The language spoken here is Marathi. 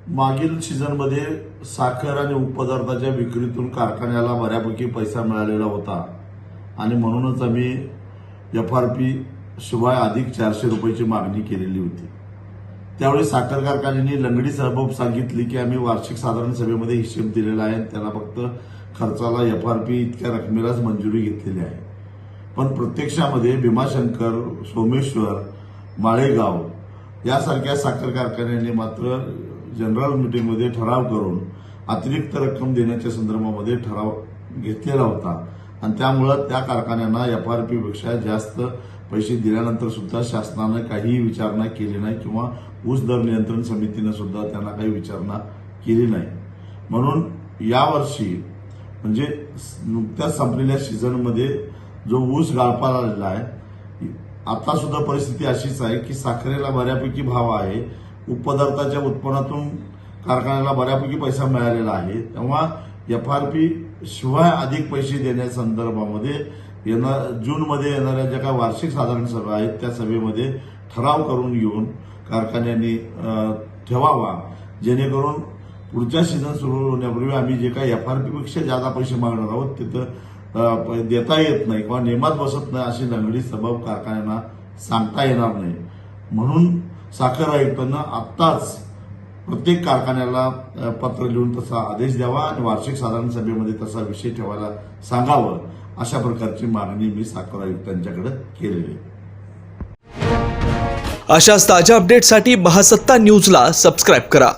मागील सीझनमध्ये साखर आणि उपपदार्थाच्या विक्रीतून कारखान्याला बऱ्यापैकी पैसा मिळालेला होता आणि म्हणूनच आम्ही FRP शिवाय अधिक 400 रुपयाची मागणी केलेली होती। त्यावेळी साखर कारखान्याने लंगडी सबब सांगितली की आम्ही वार्षिक साधारण सभेमध्ये हिशेब दिलेला आहे, त्याला फक्त खर्चाला FRP इतक्या रकमेलाच मंजुरी घेतलेली आहे। पण प्रत्यक्षामध्ये भीमाशंकर, सोमेश्वर, माळेगाव यासारख्या साखर कारखान्यांनी मात्र जनरल मीटिंगमध्ये ठराव करून अतिरिक्त रक्कम देण्याच्या संदर्भामध्ये ठराव घेतलेला होता आणि त्यामुळे त्या कारखान्यांना FRP पेक्षा जास्त पैसे दिल्यानंतर सुद्धा शासनाने काही विचारणा केली नाही किंवा ऊस दर नियंत्रण समितीने सुद्धा त्यांना काही विचारणा केली नाही। म्हणून यावर्षी म्हणजे नुकत्याच संपलेल्या सीझनमध्ये जो ऊस गाळपाला आलेला आहे, आता सुद्धा परिस्थिती अशीच आहे की साखरेला बऱ्यापैकी भाव आहे, उपपदार्थाच्या उत्पन्नातून कारखान्याला बऱ्यापैकी पैसा मिळालेला आहे। तेव्हा FRP शिवाय अधिक पैसे देण्यासंदर्भामध्ये जूनमध्ये येणाऱ्या ज्या काही वार्षिक साधारण सभा आहेत त्या सभेमध्ये ठराव करून घेऊन कारखान्यांनी ठेवावा, जेणेकरून पुढच्या सीझन सुरू होण्यापूर्वी आम्ही जे काही FRP पेक्षा जादा पैसे मागणार आहोत तिथं देता येत नाही किंवा नियमात बसत नाही अशी लंगडी सबब कारखान्यांना सांगता येणार नाही। म्हणून साखर आयुक्तांना आत्ताच प्रत्येक कारखान्याला पत्र लिहून तसा आदेश द्यावा आणि वार्षिक साधारण सभेमध्ये तसा विषय ठेवायला सांगावं, अशा प्रकारची मागणी मी साखर आयुक्तांच्याकडे केलेली आहे। अशाच ताज्या अपडेटसाठी महासत्ता न्यूजला सबस्क्राईब करा।